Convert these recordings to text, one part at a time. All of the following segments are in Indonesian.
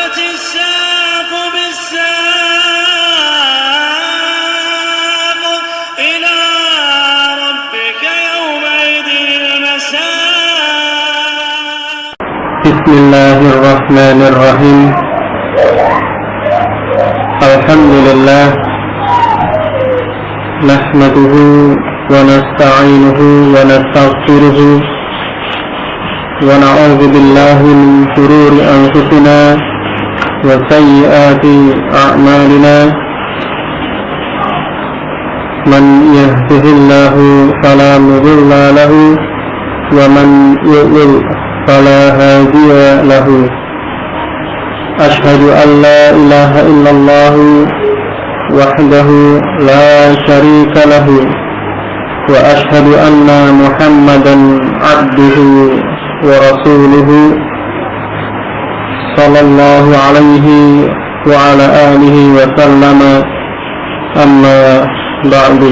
والتفت الساق بالساق إلى ربك يومئذ المساق. بسم الله الرحمن الرحيم. الحمد لله نحمده ونستعينه ونستغفره ونعوذ بالله من شرور أنفسنا وسيئات أعمالنا. من يهده الله فلا مضل له ومن يضلل فلا هادي له. أشهد أن لا إله إلا الله وحده لا شريك له وأشهد أن محمدا عبده ورسوله صلى الله عليه وعلى آله وسلم. أما بعد،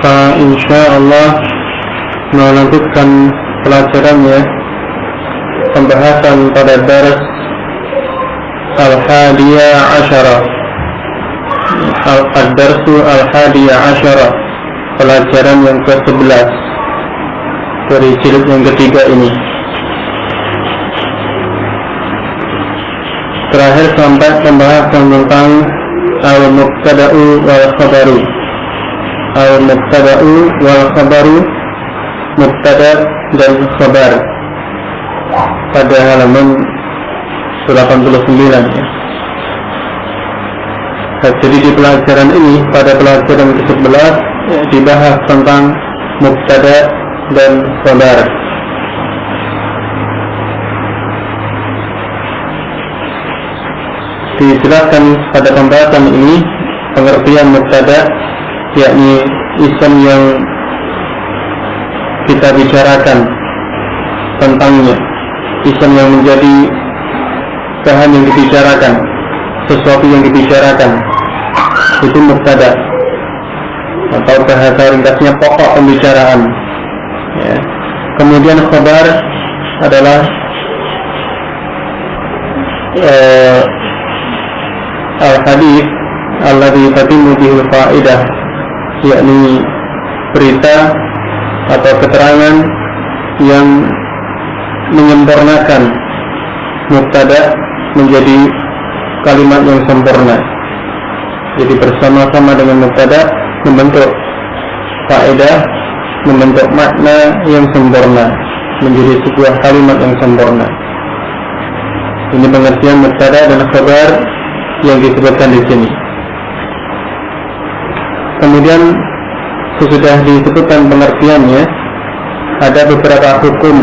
فإنشاءالlah melanjutkan pelajarannya, pembahasan pada dars Al-Hadiyah Asyarah, Ad-Darsu Al-Hadiyah Asyarah, pelajaran yang ke-11 dari jilid yang ketiga ini. Terakhir sampai pembahasan tentang Al-Mubtada'u wal-Khabaru. Al-Mubtada'u wal-Khabaru, Mubtada dan Khabar, pada halaman 89 ya. Jadi di pelajaran ini, pada pelajaran ke-11 dibahas tentang Mubtada dan Khabar. Dijelaskan pada pembahasan ini pengertian Mubtada, yakni isim yang kita bicarakan tentangnya, isim yang menjadi bahan yang dibicarakan, sesuatu yang dibicarakan, itu mubtada, atau bahasa ringkasnya pokok pembicaraan ya. Kemudian khabar adalah al-hadits alladzi tatimmu bihi fa'idah, yakni berita atau keterangan yang menyempurnakan mubtada menjadi kalimat yang sempurna. Jadi bersama-sama dengan mubtada membentuk faedah, membentuk makna yang sempurna, menjadi sebuah kalimat yang sempurna. Ini pengertian mubtada dan khabar yang disebutkan di sini. Kemudian sesudah disebutkan pengertiannya, ada beberapa hukum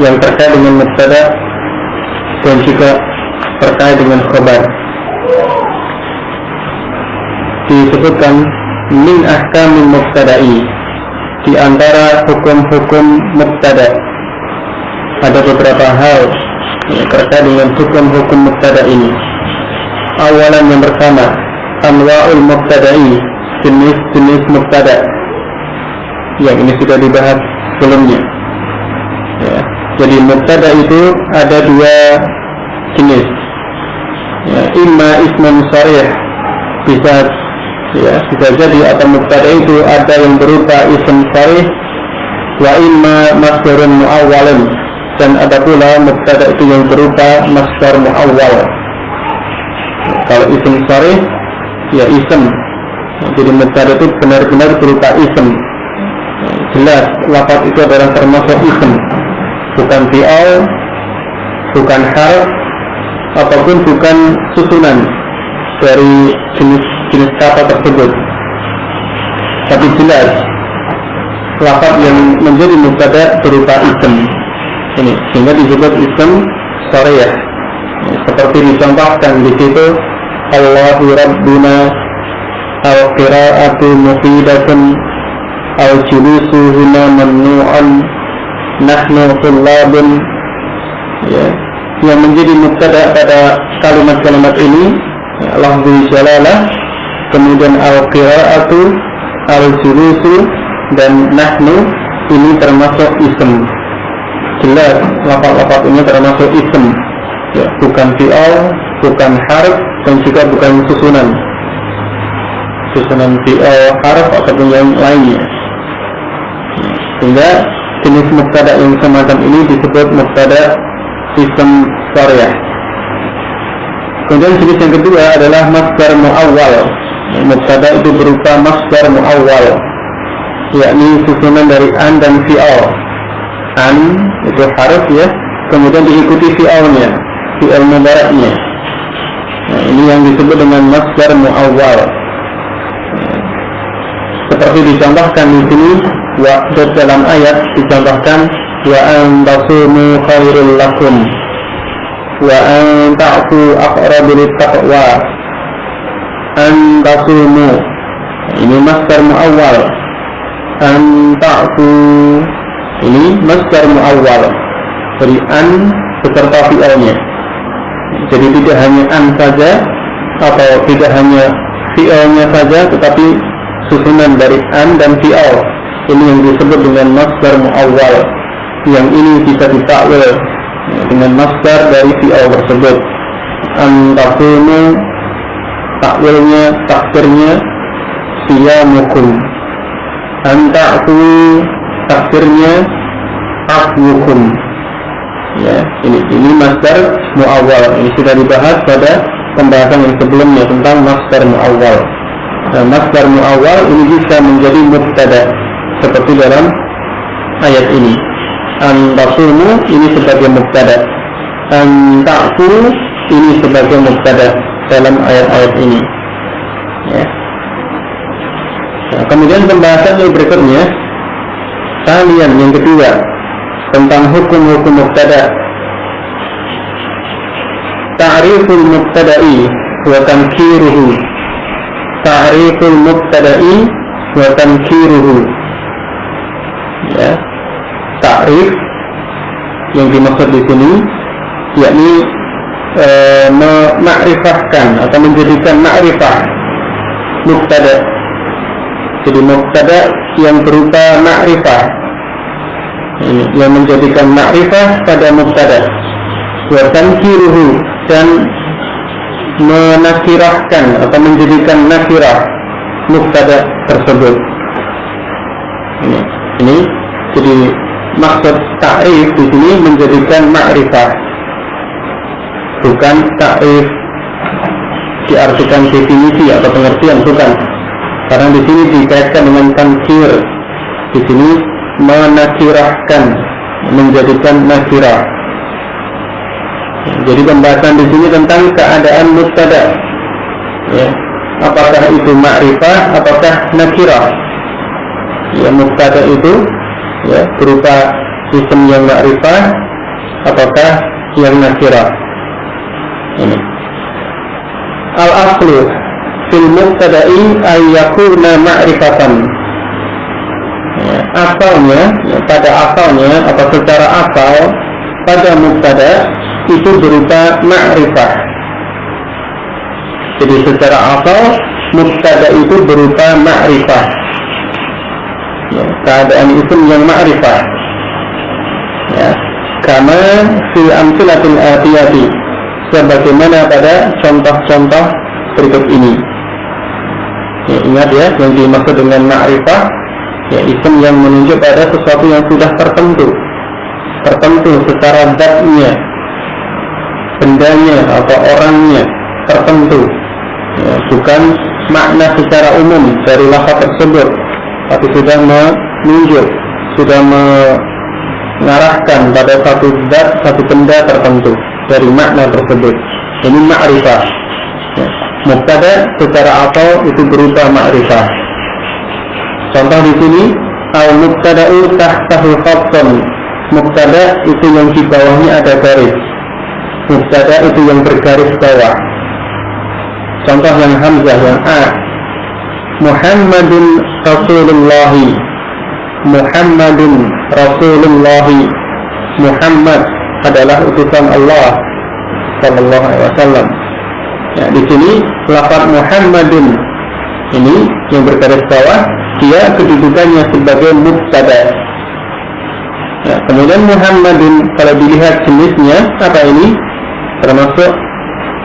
yang terkait dengan mubtada dan juga terkait dengan khabar. Disebutkan min ahkamil mubtada'i, di antara hukum-hukum mubtada ada beberapa hal terkait dengan hukum-hukum mubtada ini. Awalan, yang pertama, anwa'ul mubtada'i, jenis-jenis mubtada, yang ini sudah dibahas sebelumnya ya. Jadi mubtada itu ada dua jenis ya, imma ismun sharih, bisa jadi atau mubtada itu ada yang berupa ism sharih, wa imma masdarun muawwalun, dan ada pula mubtada itu yang berupa masdar muawwal. Kalau ism sharih ya ism, jadi mubtada itu benar-benar berupa ism, jelas lafaz itu adalah termasuk ism, bukan fi'al, bukan harf, ataupun bukan susunan dari jenis kata tersebut, tapi jelas lafaz yang menjadi mubtada berupa ism ini, sehingga disebut ism sharih. Seperti dicontohkan di situ, Allahu Rabbuna, al-qira'atu mufidatun, al-julusu huna mamnu'an, nahnu tullabun ya. Yang menjadi mubtada pada kalimat-kalimat ini lafzul jalalah, kemudian al-qira'atu, al-julusu, dan nahnu, ini termasuk ism jelas lafaz-lafaz ini termasuk ism, ya, bukan fi'al, bukan harf, dan juga bukan susunan fi'al, harf ataupun yang lainnya. Sehingga jenis mubtada yang semacam ini disebut mubtada ism sharih. Kemudian jenis yang kedua adalah masdar muawwal. Mubtada itu berupa masdar muawwal, yakni susunan dari an dan fi'al. An itu harf, ya, kemudian diikuti fi'alnya, fi'al mudhari'nya. Nah, ini yang disebut dengan masdar muawwal. Seperti dicontohkan di sini, dalam ayat dicontohkan wa an tasumu khairul lakum wa an ta'fu aqrabu littaqwa. An tasumu, ini masdar muawwal. An ta'fu, ini masdar muawwal dari an beserta fi'alnya. Jadi tidak hanya an saja atau tidak hanya fi'alnya saja, tetapi susunan dari an dan fi'al. Ini yang disebut dengan masdar muawwal. Yang ini bisa ditakwil dengan masdar dari fi'al tersebut. An tasumu, takwilnya, takdirnya siyamukum. An ta'fu, takdirnya afwukum. Ya, ini masdar muawwal. Ini sudah dibahas pada pembahasan yang sebelumnya tentang masdar muawwal. Nah, masdar muawwal ini bisa menjadi mubtada seperti dalam ayat ini. An tasumu ini sebagai mubtada, an ta'fu ini sebagai mubtada dalam ayat-ayat ini. Ya. Nah, kemudian pembahasan yang berikutnya, kalian yang kedua tentang hukum-hukum mubtada. Ta'riful mubtada'i wa tankiruhu. Ta'riful mubtada'i wa tankiruhu. Ya, ta'rif yang dimaksud di sini yakni memakrifahkan atau menjadikan makrifah mubtada. Jadi mubtada yang berupa makrifah, yang menjadikan makrifah pada mubtada. Wa tankiruhu, dan menakirahkan atau menjadikan nakirah mubtada tersebut. Ini jadi maksud ta'rif di sini menjadikan makrifah, bukan ta'rif diartikan definisi atau pengertian, bukan. Karena di sini dikaitkan dengan tankir. Di sini menakirahkan, menjadikan nakirah. Jadi pembahasan di sini tentang keadaan mubtada. Ya, apakah itu makrifah, apakah nakirah? Ya, mubtada itu ya berupa isim yang makrifah, apakah yang nakirah? Ini al-aslu fil mubtada'i ay yakuna ma'rifatan. Ya, asalnya, ya, pada asalnya atau secara asal pada mubtada itu berupa ma'rifah. Jadi secara asal mubtada itu berupa ma'rifah. Ya, keadaan isim yang ma'rifah. Ya, kama fi amsilatil atiyati, sebagaimana pada contoh-contoh berikut ini. Ya, ingat ya, yang dimaksud dengan ma'rifah ya isim yang menunjuk pada sesuatu yang sudah tertentu secara zatnya, bendanya atau orangnya tertentu, ya, bukan makna secara umum dari lafaz tersebut, tapi sudah menunjuk, sudah mengarahkan pada satu zat, satu benda tertentu dari makna tersebut. Ini ma'rifah. Ya. Mubtada secara asal itu berupa ma'rifah. Contoh di sini, al-mubtada'u tahtahu khattun. Mubtada itu yang di bawahnya ada garis. Mubtada itu yang bergaris bawah. Contoh yang hamzah, yang a. Muhammadun Rasulullahi. Muhammadun Rasulullahi. Muhammad adalah utusan Allah sallallahu alaihi wasallam. Ya, di sini lafaz Muhammadun ini yang bergaris bawah, dia kedudukannya sebagai mubtada. Ya, kemudian Muhammadun, kalau dilihat jenisnya apa ini? Termasuk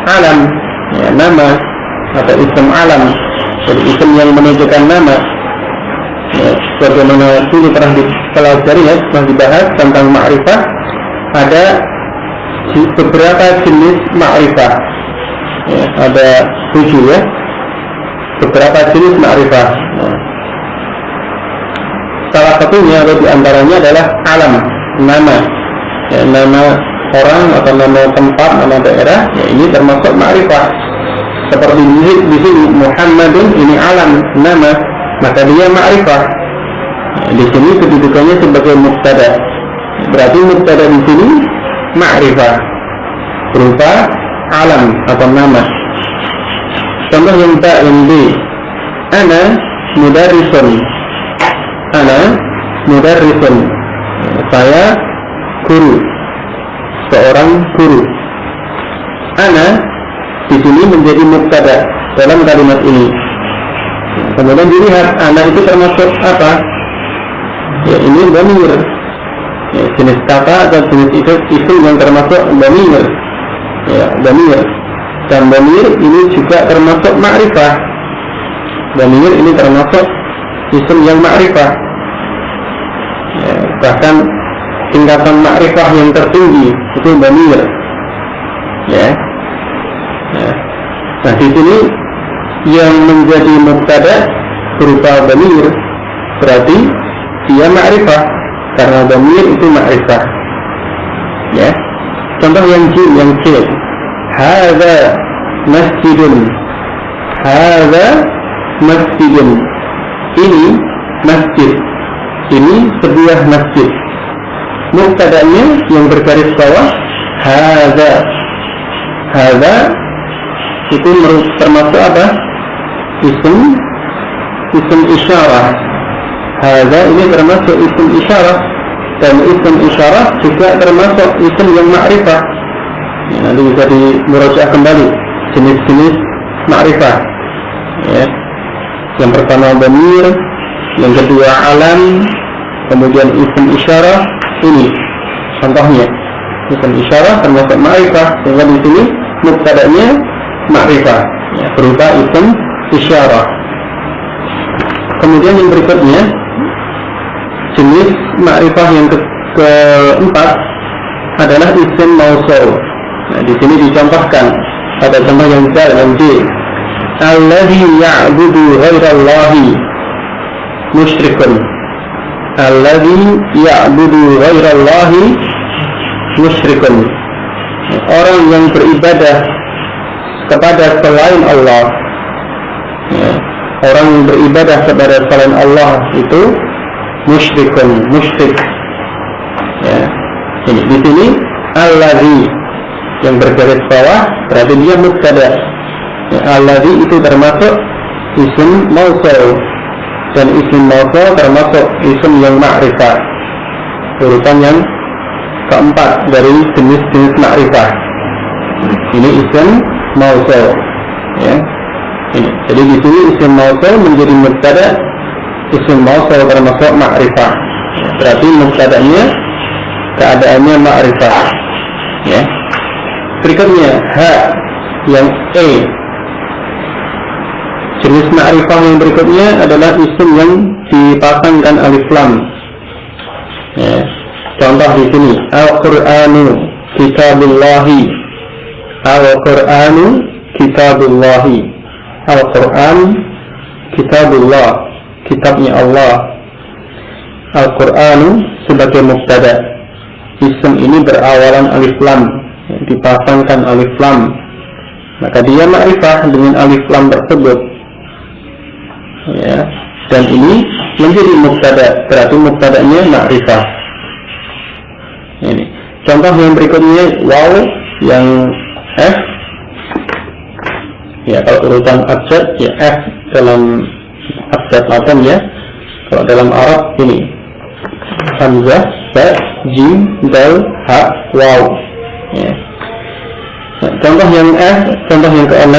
alam, ya, nama atau isim alam, jadi isim yang menunjukkan nama. Ya, sebagaimana dulu pernah dipelajari, ya, pernah dibahas tentang ma'rifah. Ada beberapa jenis ma'rifah, ya, ada 7, ya, beberapa jenis ma'rifah. Nah, salah satunya atau diantaranya adalah alam, nama, ya, nama orang atau nama tempat, nama daerah, ya, ini termasuk ma'rifah. Seperti di sini Muhammadun, ini alam, nama, maka dia ma'rifah. Ya, di sini kedudukannya sebagai mubtada. Berarti mubtada di sini ma'rifah berupa alam atau nama. Contoh yang B, ana mudarrisun. Ana mudarrisun, saya guru, seorang guru. Ana di sini menjadi mubtada dalam kalimat ini. Kemudian dilihat ana itu termasuk apa? Ya, ini dhamir, ya, jenis kata atau jenis isim yang termasuk dhamir, ya, dhamir. Dan dhamir ini juga termasuk ma'rifah. Dhamir ini termasuk isim yang ma'rifah, ya, bahkan tingkatan ma'rifah yang tertinggi itu dhamir, ya. Ya. Nah, di sini yang menjadi mubtada berupa dhamir berarti dia ma'rifah karena dhamir itu ma'rifah, ya. Contoh yang C, hadza masjidun. Hadza masjidun, ini masjid, ini sebuah masjid. Mubtada'nya yang bergaris bawah hadza. Hadza itu termasuk apa? Isim isyarah. Hadza ini termasuk isim isyarah, dan isim isyarah juga termasuk isim yang ma'rifah. Ya, nanti bisa dimurajaah kembali jenis-jenis ma'rifah, ya. Yang pertama dhamir, yang kedua alam, kemudian isim isyarah. Ini contohnya isim isyarah termasuk ma'rifah, sehingga di sini mubtada'nya ma'rifah, ya, berupa isim isyarah. Kemudian yang berikutnya jenis ma'rifah yang keempat adalah isim mausul. Nah, di sini dicontohkan pada contoh yang D, alladzi ya'budu ghairallahi musyrikun. Alladzi ya'budu ghairallahi musyrikun, orang yang beribadah kepada selain Allah, ya, orang yang beribadah kepada selain Allah itu musyrikun, musyrik, ya. Ini di sini alladzi yang bergaris bawah berarti dia mubtada, ya, alladzi itu termasuk isim mausul, dan isim mausul termasuk isim yang ma'rifah, urutan yang keempat dari jenis-jenis ma'rifah. Ini isim mausul, ya. Ini. Jadi di sini isim mausul menjadi mubtada, isim mausul termasuk ma'rifah, ya, berarti mubtada'nya keadaannya ma'rifah, ya. Berikutnya yang E, jenis ma'rifah yang berikutnya adalah isim yang dipasangkan alif lam, ya. Contoh di sini Al-Qur'anu kitabullahi. Al-Qur'anu kitabullahi. Al-Qur'an kitabullah, kitabnya Allah. Al-Qur'anu sebagai mubtada, isim ini berawalan alif lam, dipasangkan alif lam, maka dia ma'rifah dengan alif lam tersebut, ya. Dan ini menjadi mubtada, berarti mubtadanya ma'rifah. Ini contoh yang berikutnya waw yang F, ya, kalau urutan abjad ya F dalam abjad Latin, ya. Kalau dalam Arab ini hamzah, ba, jim, dal, ha, waw, ya. Nah, contoh yang F, contoh yang ke-6,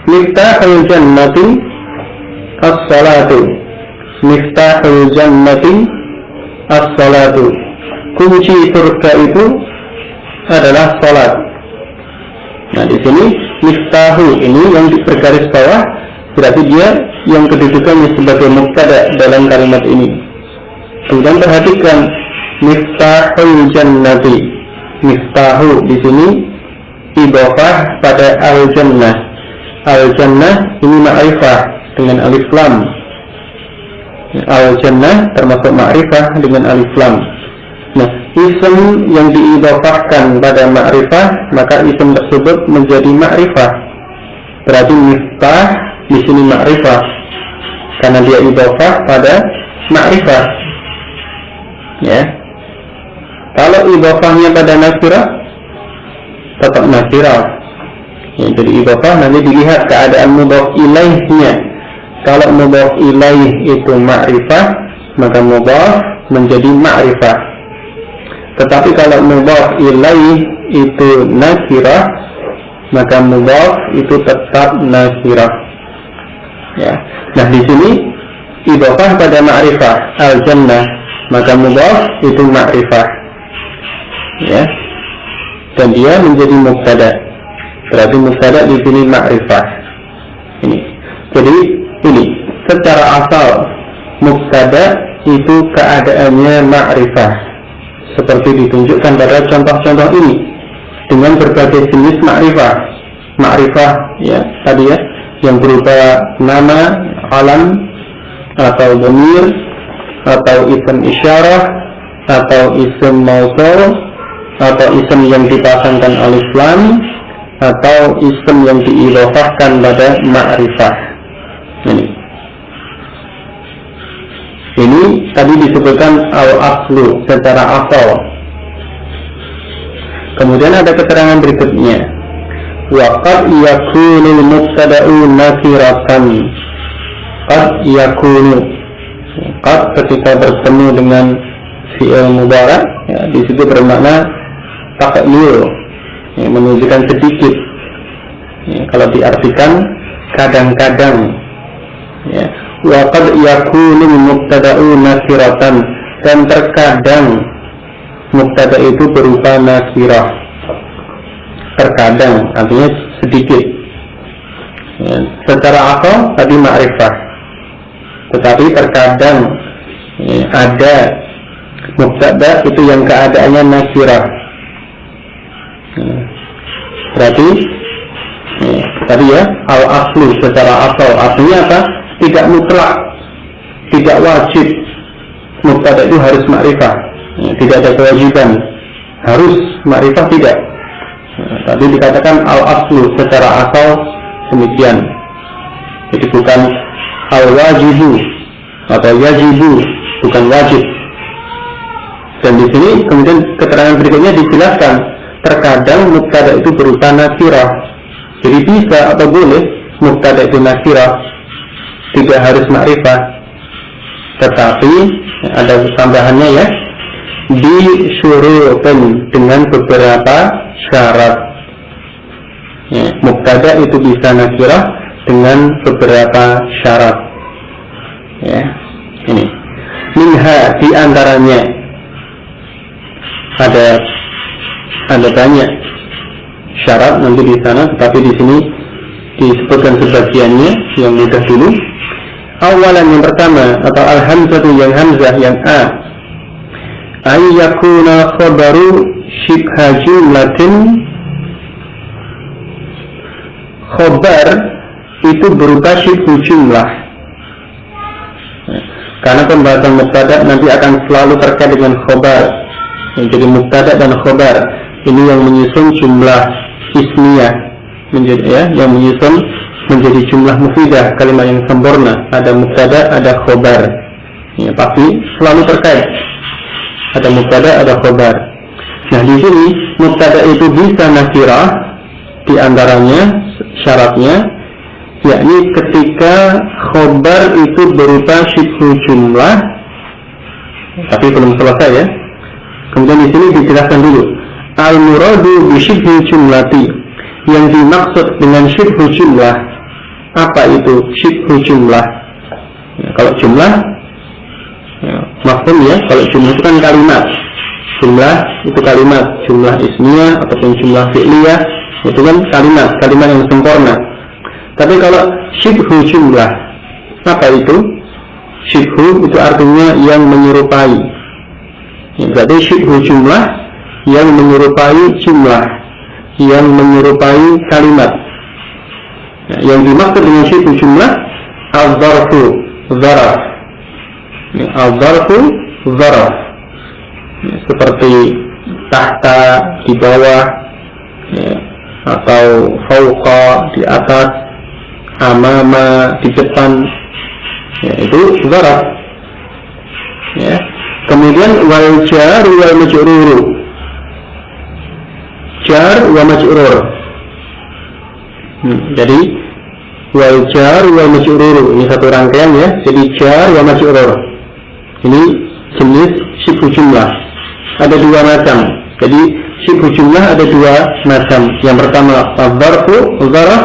miftahul jannati as-salatu. Miftahul jannati as-salatu. kunci surga itu adalah sholat. Nah di sini miftahu ini yang bergaris bawah berarti dia yang kedudukannya sebagai mubtada dalam kalimat ini. Kemudian perhatikan miftahul jannati. Miftahu di sini idhofah pada al-jannah. Al-jannah ini ma'rifah dengan alif lam. Al-jannah termasuk ma'rifah dengan alif lam. Nah, isim yang diidhofahkan pada ma'rifah, maka isim tersebut menjadi ma'rifah. Berarti miftah di sini ma'rifah karena dia idhofah pada ma'rifah. Ya. Kalau idhofahnya pada nakirah, tetap nakirah. Ya, jadi idhofah nanti dilihat keadaan mudhaf ilaihnya. Kalau mudhaf ilaih itu ma'rifah, maka mudhaf menjadi ma'rifah. Tetapi kalau mudhaf ilaih itu nakirah, maka mudhaf itu tetap nakirah. Ya. Nah di sini idhofah pada ma'rifah al-jannah, maka mudhaf itu ma'rifah. Ya. Dan dia menjadi mubtada. Berarti mubtada di sini ma'rifah. Ini. Jadi ini secara asal mubtada itu keadaannya ma'rifah. Seperti ditunjukkan pada contoh-contoh ini dengan berbagai jenis ma'rifah. Ma'rifah ya tadi ya yang berupa nama, alam atau dhamir atau isim isyarah atau isim mausul atau isim yang dipasangkan alif lam atau isim yang diidhofahkan pada ma'rifah. Ini tadi disebutkan al-aslu secara asal. Kemudian ada keterangan berikutnya. Wa qad yakunu mubtada'u nakiratan. Qad yakunu. Qad ketika bertemu dengan fi'il mudhari' ya, di situ bermakna taqlil, ya, menunjukkan sedikit. Ya, kalau diartikan kadang-kadang. Ya. Wa qad yakunu mubtada'u nakiratan, dan terkadang mubtada itu berupa nakirah. Terkadang artinya sedikit. Ya, secara akal tadi ma'rifah. Tetapi terkadang ya, ada mubtada itu yang keadaannya nakirah. Ya. Berarti ya, tadi ya al-aslu secara asal artinya apa? Tidak mutlak, tidak wajib mubtada itu harus ma'rifah. Ya, tidak ada kewajiban harus ma'rifah, tidak. Ya, tadi dikatakan al-aslu secara asal demikian. Jadi bukan al-wajibu atau yajibu, bukan wajib. Dan di sini kemudian keterangan berikutnya dijelaskan terkadang mubtada itu berupa nakirah. Jadi bisa atau boleh mubtada itu nakirah, tidak harus ma'rifah. Tetapi ada tambahannya ya, disyurutin dengan beberapa syarat. Ya, mubtada itu bisa nakirah dengan beberapa syarat. Ya, ini minha di antaranya ada banyak syarat nanti di sana, tetapi di sini disebutkan sebagiannya yang mudah dulu. Awalan yang pertama atau al-hamzatu yang hamzah yang a ay yakuna khabaru shibha jumlatin. Khabar itu berupa shibhu jumlah. Karena pembahasan mubtada nanti akan selalu terkait dengan khabar. Jadi mubtada dan khabar ini yang menyusun jumlah ismiyah menjadi ya, yang menyusun menjadi jumlah mufidah, kalimat yang sempurna. Ada mubtada, ada khabar. Ya, pasti selalu terkait. Ada mubtada, ada khabar. Nah, di sini mubtada itu bisa nakirah, di antaranya syaratnya yakni ketika khabar itu berupa shibhu jumlah, tapi belum selesai ya. Kemudian di sini dijelaskan dulu al-muradu bi shibhu jumlati, yang dimaksud dengan shibhu jumlah apa itu shibhu jumlah? Ya, kalau jumlah ya, maksudnya kalau jumlah itu kan kalimat. Jumlah itu kalimat, jumlah ismiyah ataupun jumlah fi'liyah itu kan kalimat yang sempurna. Tapi kalau syibhu jumlah, apa itu? Syibhu itu artinya yang menyerupai. Berarti syibhu jumlah yang menyerupai jumlah, yang menyerupai kalimat. Yang dimaksud dengan syibhu jumlah al-zarfu, zaraf. Al-zarfu, zaraf. Seperti tahta di bawah, atau fauqa di atas, amama di depan, itu zaraf. Kemudian wal jar wal majrur, jar wa majrur. Jadi wal jar wal majrur ini satu rangkaian ya. Jadi jar wa majrur ini jenis syibhu jumlah. Ada dua macam. Jadi syibhu jumlah ada dua macam. Yang pertama al-zarfu, zaraf.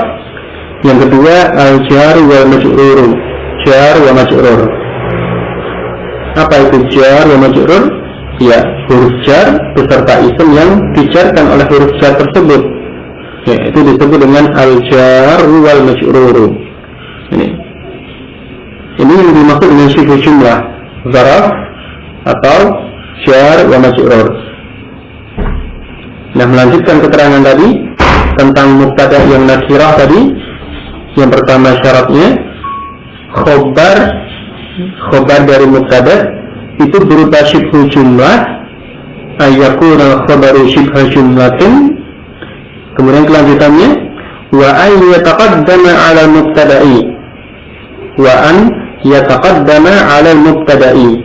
Yang kedua al-jar wal majrur, jar wa majrur. Apa itu jar wa majrur? Ya, huruf jar beserta isim yang dijarkan oleh huruf jar tersebut. Ya, itu disebut dengan al-jar wal majrur. Ini yang dimaksud dengan syibhu jumlah, zaraf atau jar wa majrur. Nah, melanjutkan keterangan tadi tentang mubtada yang nakirah tadi. Yang pertama syaratnya khobar dari mubtada itu berupa syibhu jumlah, ayyakuna khobaru syibha jumlatin. Kemudian kelanjutannya wa an yataqaddama 'ala mubtada'i, wa an yataqaddama 'ala mubtada'i,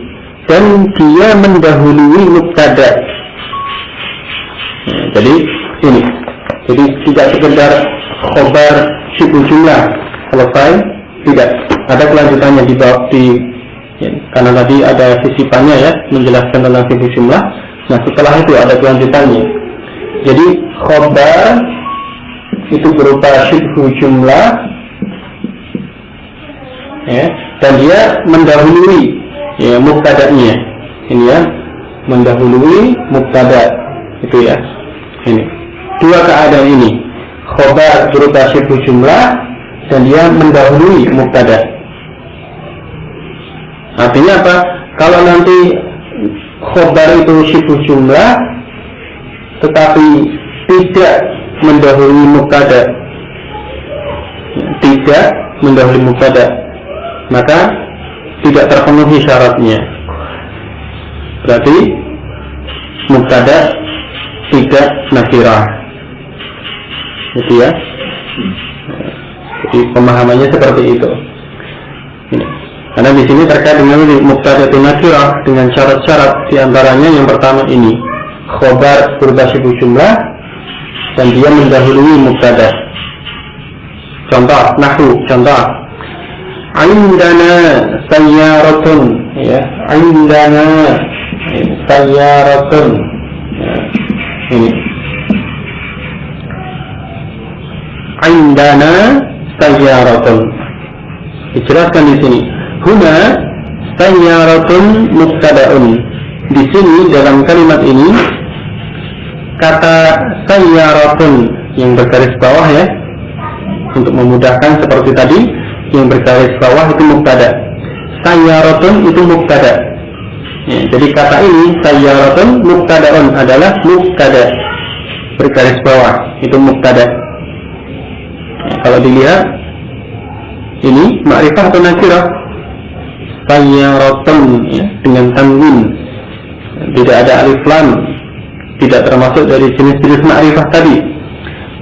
dan dia mendahului mubtada. Jadi ini, jadi tidak sekedar khobar syibhu jumlah selesai, tidak, ada kelanjutannya di bawah karena tadi ada sisipannya ya, menjelaskan tentang syibhu jumlah. Nah, setelah itu ada kelanjutannya. Jadi khobar itu berupa syibhu jumlah ya, dan dia mendahului ya mubtada'nya. Ini ya, mendahului mubtada itu ya. Ini dua keadaan ini, khobar berupa syibhu jumlah dan dia mendahului mubtada. Artinya apa? Kalau nanti khobar itu syibhu jumlah tetapi tidak mendahului mubtada, tidak mendahului mubtada, maka tidak terpenuhi syaratnya. Berarti mubtada tidak nakirah. Gitu ya. Jadi pemahamannya seperti itu. Ini. Karena di sini terkait dengan mubtada nakirah dengan syarat-syarat, di antaranya yang pertama ini khobar berupa syibhu jumlah dan dia mendahului mubtada. Contoh nahwu, contoh indana sayyaratun ya, indana sayyaratun ya, ini indana sayyaratun dijelaskan di sini. Huna sayyaratun mubtada'un. Di sini dalam kalimat ini kata sayyaratun yang bergaris bawah ya, untuk memudahkan seperti tadi, yang bergaris bawah itu mubtada, sayyaratun itu mubtada ya, jadi kata ini sayyaratun mubtada'un adalah mubtada bergaris bawah, itu mubtada ya. Kalau dilihat ini ma'rifah atau nakirah? Sayyaratun ya, dengan tanwin, tidak ada alif lam, tidak termasuk dari jenis-jenis ma'rifah tadi.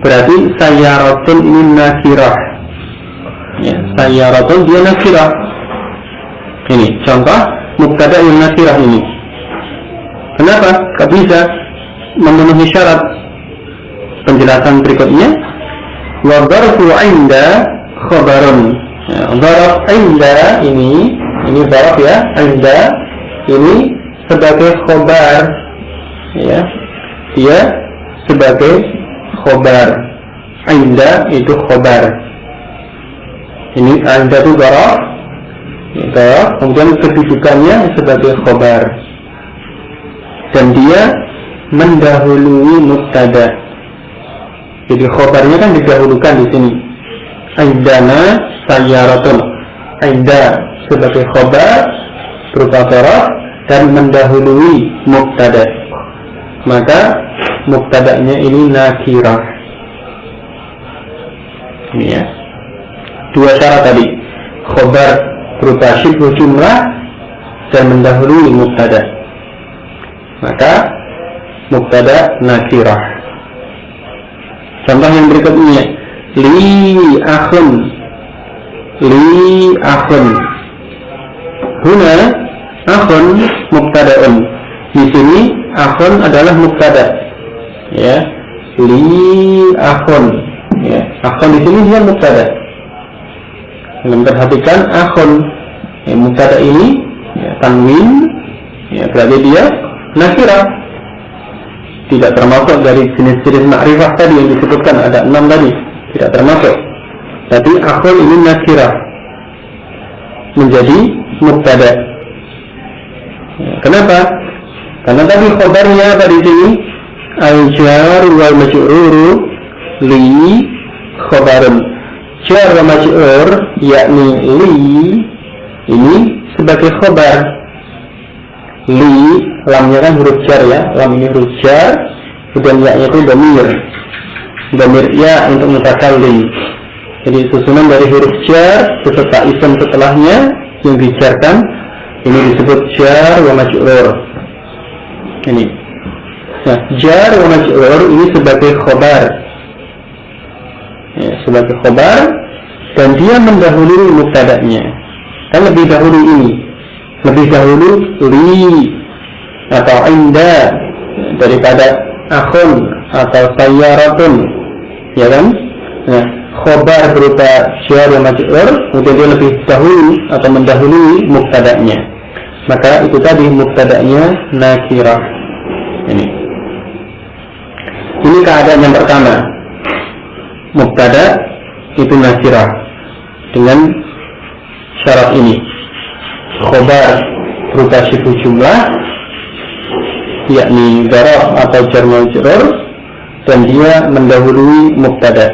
Berarti sayyaratun ini nakirah ya, sayyaratun dia nakirah. Ini contoh mubtada yang nakirah ini. Kenapa? Gak bisa memenuhi syarat. Penjelasan berikutnya, wa dzarfu 'inda khabarun ya, dzarf 'inda ini dzarf ya, 'inda ini sebagai khobar ya, dia sebagai khobar. 'Inda itu khobar. Ini 'inda itu dzaraf ya, kemudian kedudukannya sebagai khobar. dan dia mendahului mubtada. Jadi khobarnya kan didahulukan di sini. Aidana sayyaratun. Aida sebagai khobar berupa dharaf dan mendahului mubtada. Maka mubtada'nya ini nakirah. Ini ya. Dua syarat tadi. Khobar berupa syibhu jumlah dan mendahului mubtada. Maka mubtada nakirah. Contoh yang berikutnya, li akhun. Li akhun. Huna akhun mubtada'un. Di sini akhun adalah mubtada. Ya. Li akhun. Ya. Akhun di sini dia mubtada. Dalam perhatikan akhun, ya, mubtada ini ya, tanwin, ya, berarti dia nakirah. Tidak termasuk dari jenis-jenis ma'rifah tadi yang disebutkan, ada 6 tadi, tidak termasuk. Tapi akhun ini nakirah, menjadi mubtada. Ya, kenapa? Karena tadi khabarnya pada sini al-jar wal majrur li khabarun. Jar wa majrur yakni li ini sebagai khabar. Li, lamnya kan huruf jar ya, lam ini huruf jar, kemudian ya itu dhamir. Dhamir ya untuk mutakallim. Jadi susunan dari huruf jar beserta isim setelahnya yang dijarkan ini disebut jar wa majrur. Ini. Nah, jar wa majrur ini sebagai khabar. Ya, sebagai khabar dan dia mendahului mubtada'nya. Kan lebih dahulu ini. Lebih dahulu li atau inda daripada akhun atau sayyaratun, ya kan? Nah, khabar berupa jar wa majrur kemudian dia lebih dahulu atau mendahului mubtada'nya. Maka itu tadi mubtada'nya nakirah. Ini keadaan yang pertama. Mubtada itu nakirah dengan syarat ini. Khobar berupa syibhu jumlah yakni dharaf atau jar majrur dan dia mendahului mubtada.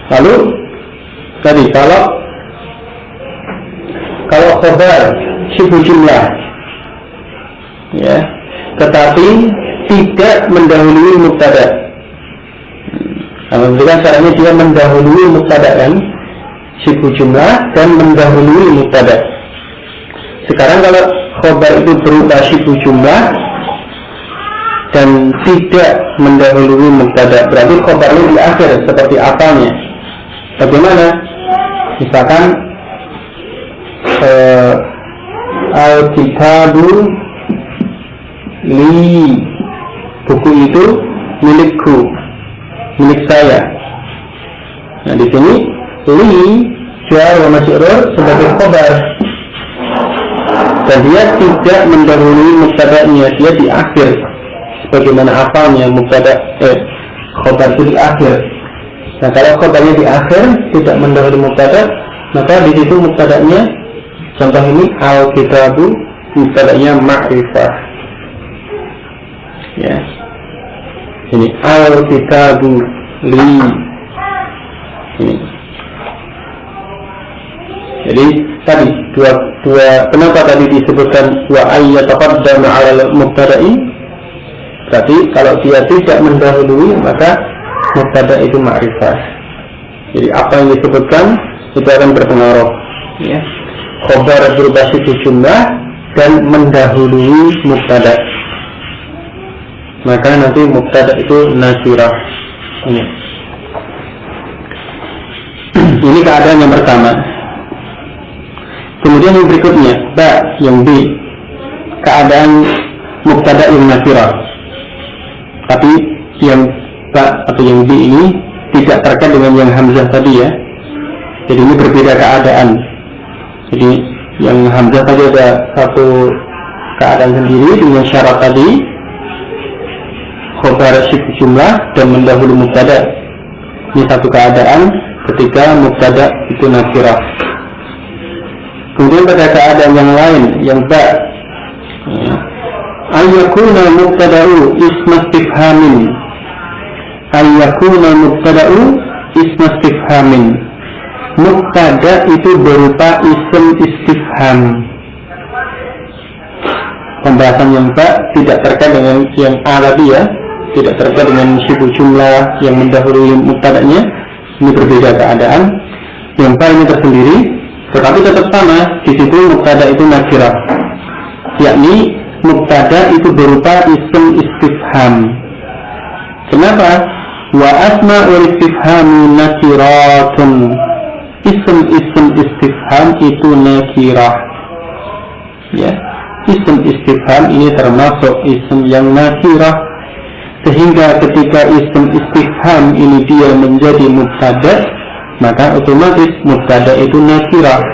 Lalu tadi kalau khobar syibhu jumlah ya, tetapi tidak mendahului mubtada. Kalau kan caranya dia mendahului mubtada kan, syibhu jumlah dan mendahului mubtada. Sekarang kalau khobar itu berupa syibhu jumlah dan tidak mendahului mubtada, berarti khobarnya di akhir seperti apanya? Bagaimana? Misalkan al-kitabu li, buku itu milikku, milik saya. Nah di sini li jar wa majrur sebagai khabar dan dia tidak mendahului mubtada'nya, dia di akhir. Sebagaimana apalnya mubtada khabar itu di akhir. Nah kalau khabarnya di akhir tidak mendahului mubtada, maka di situ mubtada'nya, contoh ini al-kitabu, mubtada'nya ma'rifah. Ya. Ini al-kitabu li. Ini. Jadi tadi dua kenapa tadi disebutkan wa ayyataqaddama 'ala al-mubtada'i? Berarti kalau dia tidak mendahului maka mubtada itu ma'rifah. Jadi apa yang disebutkan itu akan berpengaruh ya. Khabar berupa syibhu jumlah dan mendahului mubtada. Maka nanti mubtada itu nakirah. Ini keadaan yang pertama. Kemudian yang berikutnya, yang B, keadaan mubtada yang nakirah. Tapi yang atau yang B ini tidak terkait dengan yang hamzah tadi ya. Jadi ini berbeda keadaan. Jadi yang hamzah tadi ada satu keadaan sendiri dengan syarat tadi, khobar syibhu jumlah dan mendahului mubtada. Ini satu keadaan ketika mubtada itu nakirah. Kemudian pada keadaan yang lain, yang ba, ayyakuna mubtada'u isma istifhamin, ayyakuna mubtada'u isma istifhamin. Mubtada itu berupa ism istifham. Pembahasan yang ba tidak terkait dengan yang a tadi ya, tidak terkait dengan syibu jumlah yang mendahului mubtada'nya. Ini berbeda keadaan. Yang ba ini tersendiri, tetapi tetap sama. Di situ mubtada itu nakirah, yakni mubtada itu berupa ism istifham. Kenapa? Wa asma'ul istifhami nakiratun. Ism istifham itu nakirah. Ya, ism istifham ini termasuk ism yang nakirah, sehingga ketika ism istifham ini dia menjadi mubtada, maka otomatis mubtada itu nakirah.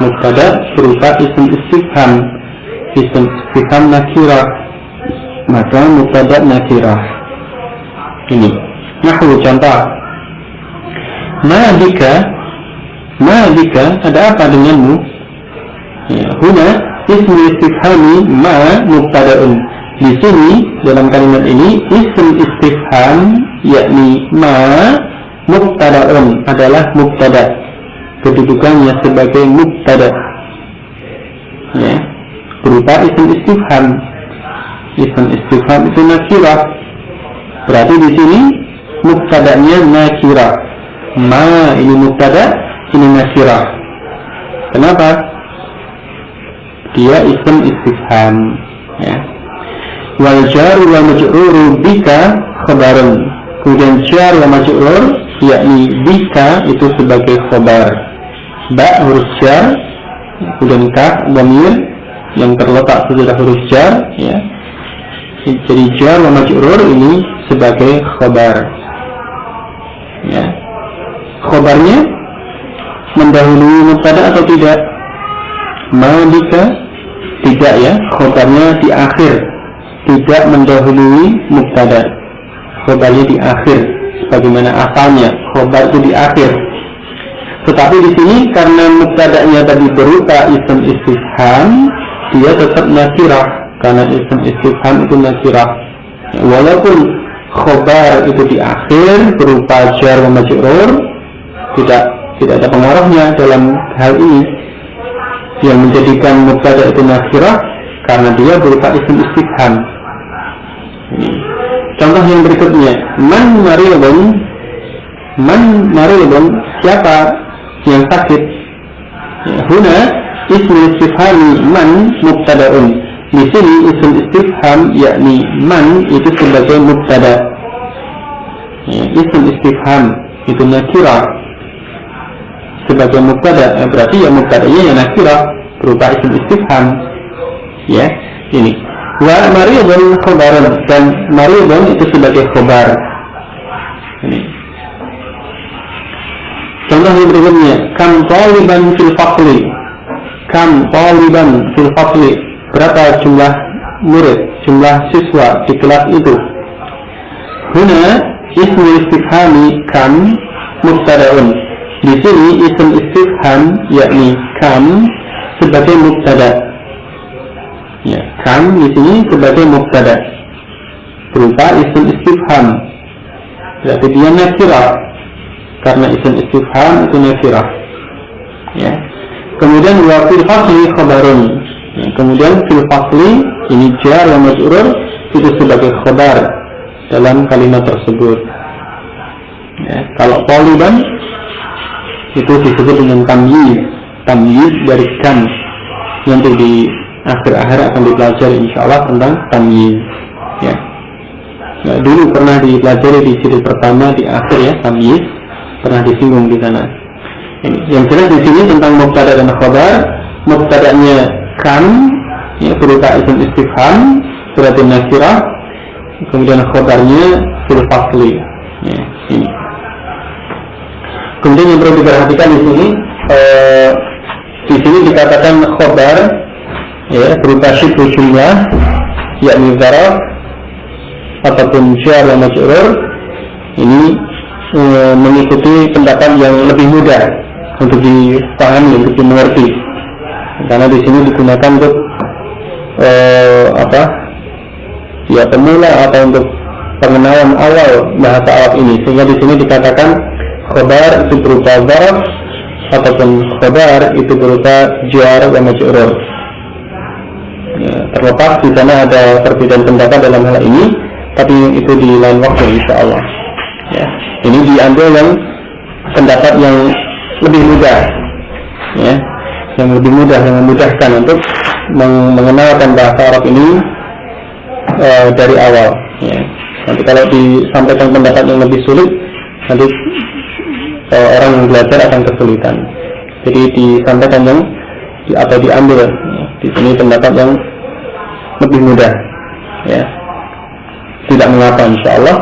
Mubtada berupa ism istifham, ism istifham nakirah, maka mubtada nakirah. Ini nahwu contoh. Ma bika, ada apa denganmu? Ya, huna ism istifhami ma mubtada'un. Di sini dalam kalimat ini ism istifham yakni ma mubtada'un adalah mubtada, kedudukannya sebagai mubtada, ya, berupa ism istifham. Ism istifham itu nakirah, berarti di sini mubtada'nya nakirah. Ma ini mubtada, ini nakirah. Kenapa? Dia ism istifham, ya. Wal jar wa majrur bika khabarun. Kemudian jar wa majrur yakni bika itu sebagai khabar. Ba huruf jar, kemudian ka dhamir yang terletak sesudah huruf jar, ya. Jadi jar wa majrur ini sebagai khabar, ya. Khabarnya mendahului mubtada atau tidak? Ma bika tidak, ya. Khabarnya di akhir, tidak mendahului mubtada. Khabarnya di akhir, sebagaimana asalnya khabar itu di akhir. Tetapi di sini karena mubtada'nya tadi berupa ism istifham, dia tetap nakirah, karena ism istifham itu nakirah. Walaupun khabar itu di akhir berupa jar wa majrur, tidak ada pengaruhnya dalam hal ini. Yang menjadikan mubtada itu nakirah karena dia berupa ism istifham. Contoh yang berikutnya, man maridun, siapa yang sakit? Ya, huna ism istifhami man mubtada'un. Di sini ism istifham yakni man itu sebagai mubtada. Ya, ism istifham itu nakirah sebagai mubtada, berarti ya mubtadanya yang nakirah berupa ism istifham, ya. Ini wa maridun khabaran, dan maridun itu sebagai khabar. Ini contoh yang berikutnya, kam taliban fil fasli. Kam taliban fil fasli, berapa jumlah murid, jumlah siswa di kelas itu? Huna ism istifhami kam mubtada'un. Di sini ism istifham yakni kam sebagai mubtada. Ya, kam di sini sebagai mubtada berupa ism istifham. Berarti dia nakirah karena ism istifham itu nakirah. Ya. Kemudian wa fil fasli khabarun. Ya, kemudian fil fasli ini jar wa majrur itu sebagai khabar dalam kalimat tersebut. Ya, kalau taliban itu disebut dengan tamyiz dari kam. Nanti di akhir-akhir akan dipelajari insyaallah tentang tamyiz, ya. Nah, dulu pernah dipelajari di siri pertama di akhir, ya, tamyiz pernah disinggung di sana. Ini yang jelas di sini tentang mubtada dan khabar. Mubtadanya kam, ya, berupa ism istifham berarti nakirah, kemudian khabarnya fil fasli, ya, ini. Kemudian yang perlu diperhatikan di sini dikatakan khabar, ya, berupa syibu jumlah yakni zaraf ataupun jar wa majrur. Ini mengikuti pendapat yang lebih mudah untuk dipahami, untuk dimengerti, karena di sini digunakan untuk pemula atau untuk pengenalan awal bahasa Arab ini, sehingga di sini dikatakan khabar itu berupa zarf ataupun khabar itu berupa jar dan majrur. Terlepas di sana ada perbedaan pendapat dalam hal ini, tapi itu di lain waktu insyaallah. Ya, ini diambil yang pendapat yang lebih mudah, ya, yang lebih mudah, yang memudahkan untuk mengenalkan bahasa Arab ini dari awal. Ya. Nanti kalau disampaikan pendapat yang lebih sulit, nanti orang yang belajar akan kesulitan. Jadi disampaikan yang atau diambil di sini pendapat yang lebih mudah, ya. Tidak mengapa insyaallah,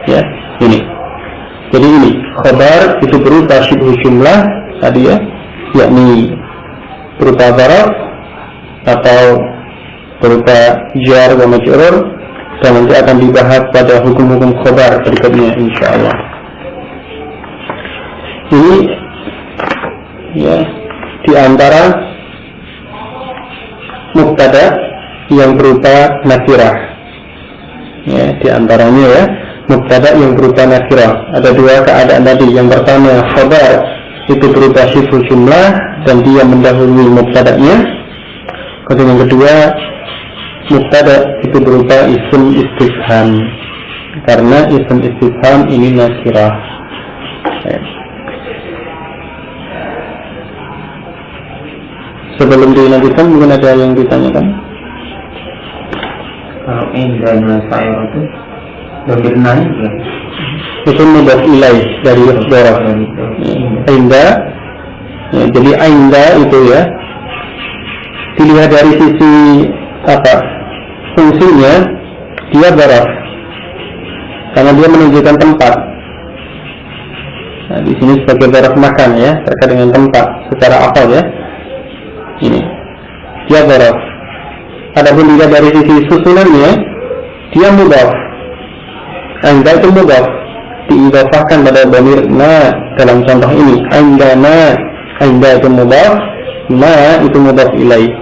ya. Ini. Jadi ini khabar itu berupa syibhu jumlah tadi, ya, yakni berupa zarf atau berupa jar wa majrur, dan nanti akan dibahas pada hukum-hukum khabar berikutnya insyaallah. Ini, ya, di antara mubtada yang berupa nakirah, ya, di antaranya, ya, mubtada yang berupa nakirah. Ada dua keadaan tadi. Yang pertama khabar itu berupa syibhu jumlah dan dia mendahului mubtadanya. Kemudian yang kedua mubtada itu berupa isim istifham, karena isim istifham ini nakirah. Ya. Sebelum dilanjutkan mungkin ada yang ditanyakan. Kalau indahnya saya itu lebih naik, ya, itu mudhaf ilaih dari dzaraf. Indah, ya, jadi indah itu, ya, dilihat dari sisi fungsinya, dia dzaraf karena dia menunjukkan tempat. Nah, di sini sebagai dzaraf makan, ya, terkait dengan tempat secara akal, ya. Ini dia dzaraf. Adapun dilihat dari sisi susunannya, dia mudhaf. Anda itu mudhaf, diidhafahkan pada dhamir na dalam contoh ini. Anda itu mudhaf, na itu mudhaf ilaih.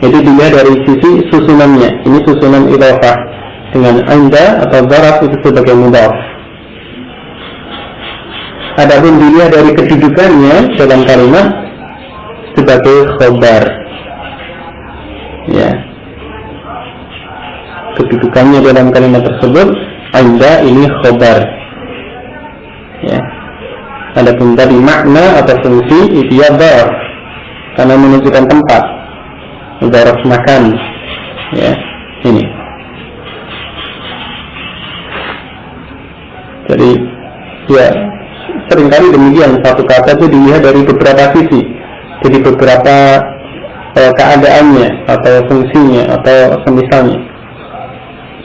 Jadi dilihat dari sisi susunannya. Ini susunan idhafah dengan anda atau dzaraf itu sebagai mudhaf. Adapun dilihat dari kedudukannya dalam kalimat sebagai khabar, ya, kedudukannya dalam kalimat tersebut anda ini khabar, ya. Adapun tadi makna atau fungsi itu ya dzaraf, karena menunjukkan tempat, dzaraf makan, ya. Ini jadi, ya, seringkali demikian, satu kata itu dilihat dari beberapa sisi, jadi beberapa keadaannya atau fungsinya atau semisalnya,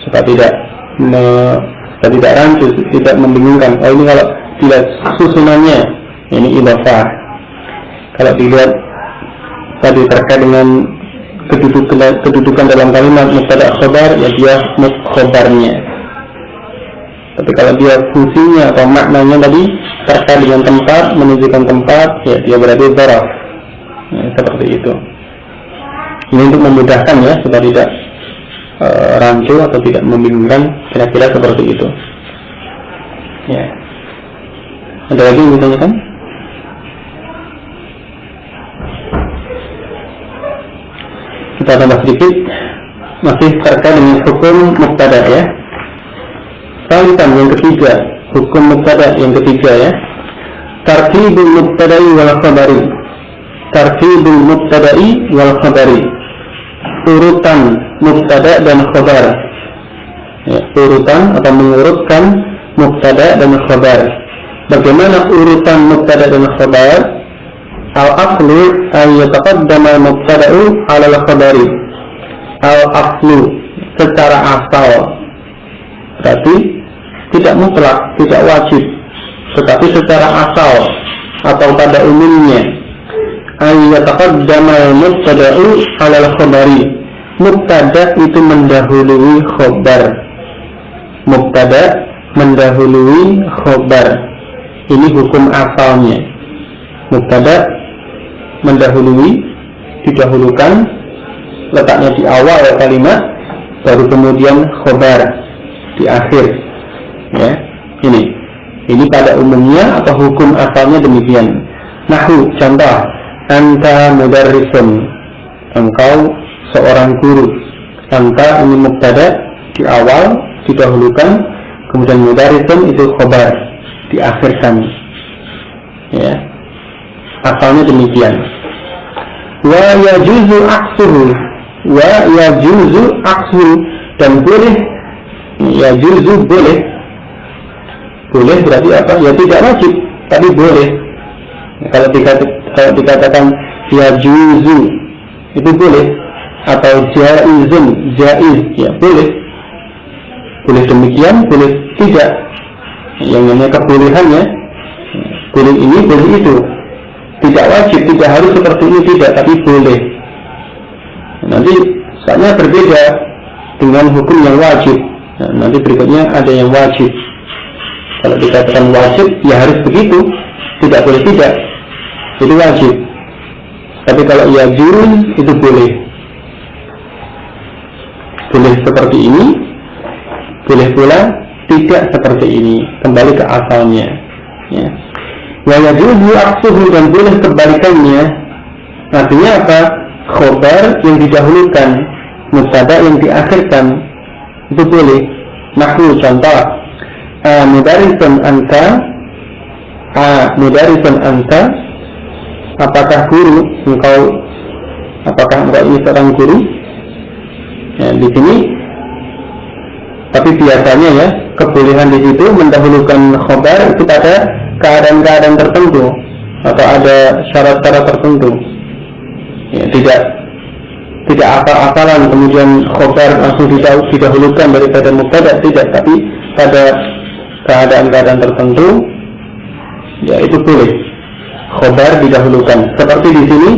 supaya tidak rancu, tidak membingungkan. Oh, ini kalau dilihat susunannya ini idhafah, kalau dilihat tadi terkait dengan kedudukan dalam kalimat mubtada khabar, ya dia khabarnya. Tapi kalau dia fungsinya atau maknanya tadi terkait dengan tempat, menunjukkan tempat, ya dia berarti dzaraf, ya, seperti itu. Ini untuk memudahkan, ya, supaya tidak rancu atau tidak membingungkan, kira-kira seperti itu, ya. Ada lagi yang ditanyakan? Kita tambah sedikit, masih terkait dengan hukum mubtada, ya. Salisan yang ketiga, hukum mubtada yang ketiga, ya. Tartibul mubtada'i wal khabari. Tartibul mubtada'i wal khabari. Urutan mubtada dan khabar, ya, urutan atau mengurutkan mubtada dan khabar. Bagaimana urutan mubtada dan khabar? Al-aslu an yataqaddama mubtada'u 'ala al-khabari. Al-aslu secara asal, berarti tidak mutlak, tidak wajib, tetapi secara asal atau pada umumnya, an yataqaddama mubtada'u 'ala al-khabari. Mubtada itu mendahului khabar. Mubtada mendahului khabar. Ini hukum asalnya. Mubtada mendahului, didahulukan, letaknya di awal kalimat, baru kemudian khobar di akhir. Ya, ini pada umumnya atau hukum asalnya demikian. Nahwu, contoh, anta mudarrisun, engkau seorang guru. Anta ini mubtada di awal didahulukan, kemudian mudarrisun itu khobar diakhirkan. Ya, asalnya demikian. Wa yajuzu aksuhu, wa yajuzu aksuhu, dan boleh, yajuzu boleh, boleh berarti apa? Ya tidak wajib, tapi boleh. Kalau dikatakan yajuzu itu boleh, atau jaizun, jaiz, ya boleh, boleh demikian, boleh tidak. Yang namanya kebolehannya, boleh ini, boleh itu, tidak wajib, tidak harus seperti ini, tidak, tapi boleh. Nanti saatnya berbeda dengan hukum yang wajib. Nanti berikutnya ada yang wajib. Kalau dikatakan wajib, ya harus begitu, tidak boleh tidak, itu wajib. Tapi kalau yajuz itu boleh, boleh seperti ini, boleh pula tidak seperti ini, kembali ke asalnya. Ya. Wa yajuzu aksuhu, dan boleh kebalikannya. Artinya apa? Khobar yang didahulukan, mubtada yang diakhirkan, itu boleh. Nahwu, contoh, mudarrisun anta, mudarrisun anta, apakah guru engkau, apakah engkau ini seorang guru? Ya, di sini, tapi biasanya ya kebolehan di situ mendahulukan khobar itu pada keadaan-keadaan tertentu atau ada syarat-syarat tertentu. Ya, tidak apa-apalan kemudian khobar langsung didahulukan daripada mubtada, tidak, tapi pada keadaan-keadaan tertentu ya itu boleh khobar didahulukan. Seperti di sini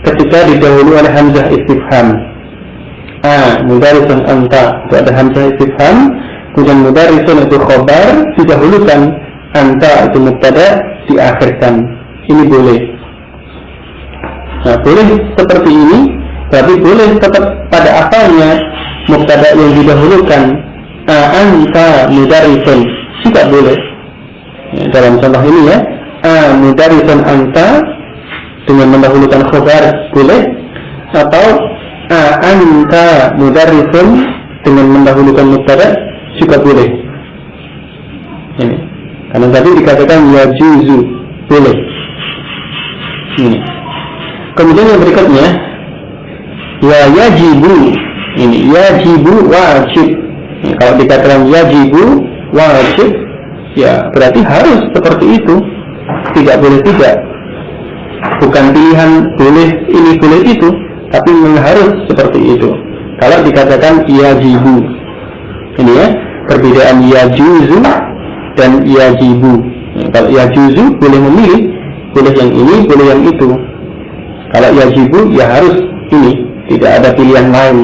ketika didahului oleh hamzah istifham. Mudarrisun anta, itu ada hamzah istifham, kemudian mudarrisun itu khobar didahulukan, anta itu mubtada diakhirkan. Ini boleh. Nah, boleh seperti ini, tapi boleh tetap pada asalnya mubtada yang didahulukan, anta mudarrisun, juga boleh. Ya, dalam contoh ini ya, mudarrisun anta dengan mendahulukan khobar boleh, atau anta mudarrisun dengan mendahulukan mubtada juga boleh. Ini karena tadi dikatakan yajuzu, boleh. Ini. Kemudian yang berikutnya wa yajibu, ini yajibu wajib. Ini, kalau dikatakan yajibu wajib, ya berarti harus seperti itu, tidak boleh tidak. Bukan pilihan boleh ini boleh itu, tapi memang harus seperti itu. Kalau dikatakan yajibu, ini ya perbedaan yajuzu dan yajibu. Kalau yajuzu boleh memilih, boleh yang ini, boleh yang itu. Kalau yajibu ya harus ini, tidak ada pilihan lain.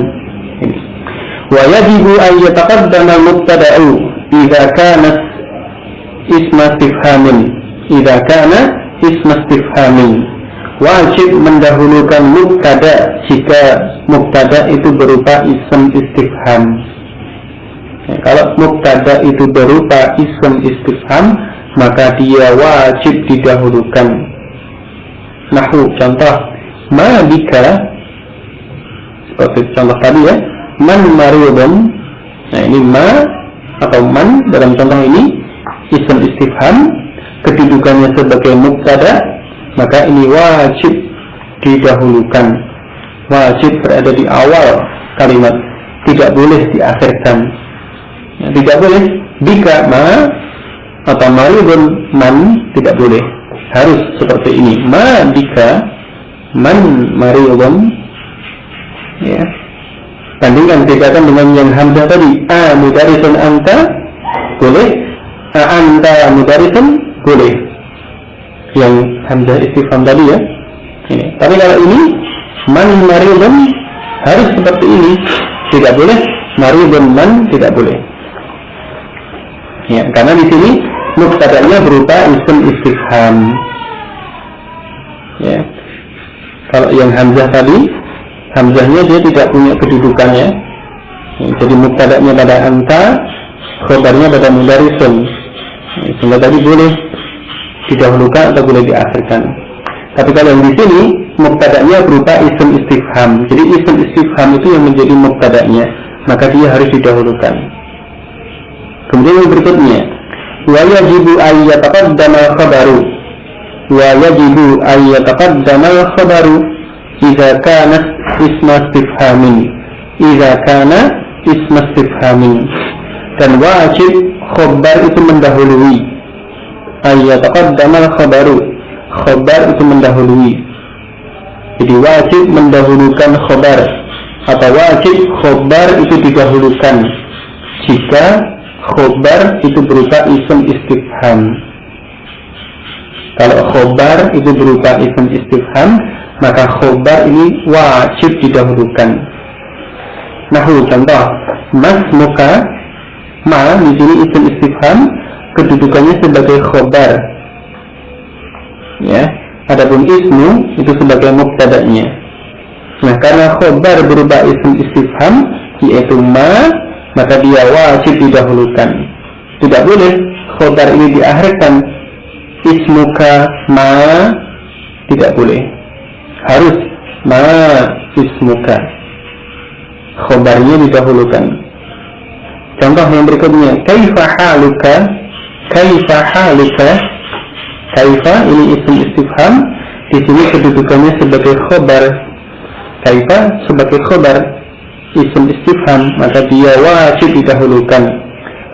Wa yajibu an yataqaddama mubtada'u idza kana isma istifhamin. Idza kana isma istifhamin. Wajib mendahulukan mubtada jika mubtada itu berupa ism istifham. Ya, kalau mubtada itu berupa ism istifham, maka dia wajib didahulukan. Nahwu, contoh, ma bika, seperti contoh tadi ya, man maridun. Nah ini ma atau man dalam contoh ini ism istifham, kedudukannya sebagai mubtada, maka ini wajib didahulukan, wajib berada di awal kalimat, tidak boleh diakhirkan. Ya, tidak boleh bika ma atau maridun man, tidak boleh, harus seperti ini, ma bika man maridun. Ya, bandingkan dikatakan dengan yang hamzah tadi, mudarrisun anta boleh, anta mudarrisun boleh, yang hamzah istifham tadi ya. Ini. Tapi kalau ini man maridun harus seperti ini, tidak boleh maridun man, tidak boleh. Ya, karena di sini mubtada'nya berupa ism istifham. Ya. Kalau yang hamzah tadi, hamzahnya dia tidak punya kedudukannya. Ya, jadi mubtada'nya pada anta, khobarnya pada mudarisun. Ya, sehingga tadi boleh didahulukan atau boleh diakhirkan. Tapi kalau yang di sini mubtada'nya berupa ism istifham. Jadi ism istifham itu yang menjadi mubtada'nya, maka dia harus didahulukan. Kemudian yang berikutnya, wa yajibu ayyataqaddama khabaru. Wa yajibu ayyataqaddama khabaru idza kana isma istifhamin. Idza kana isma istifhamin. Dan wajib khabar itu mendahului. Ayyataqaddama khabaru. Khabar itu mendahului. Jadi wajib mendahulukan khabar, atau wajib khabar itu didahulukan jika khabar itu berupa ism istifham. Kalau khabar itu berupa ism istifham, maka khabar ini wajib didahulukan. Nahu contoh, mas muka, ma di sini ism istifham, kedudukannya sebagai khabar. Ya, adapun ismu itu sebagai mubtada'nya. Nah, karena khabar berupa ism istifham yaitu ma, maka dia wajib didahulukan. Tidak boleh khabar ini diakhirkan ismuka ma, tidak boleh. Harus ma ismuka. Khabarnya didahulukan. Contoh yang berikutnya, kaifa haluka. Kaifa haluka. Kaifa ini ism istifham, di sini kedudukannya sebagai khabar. Kaifa sebagai khabar ism istifham, maka dia wajib didahulukan.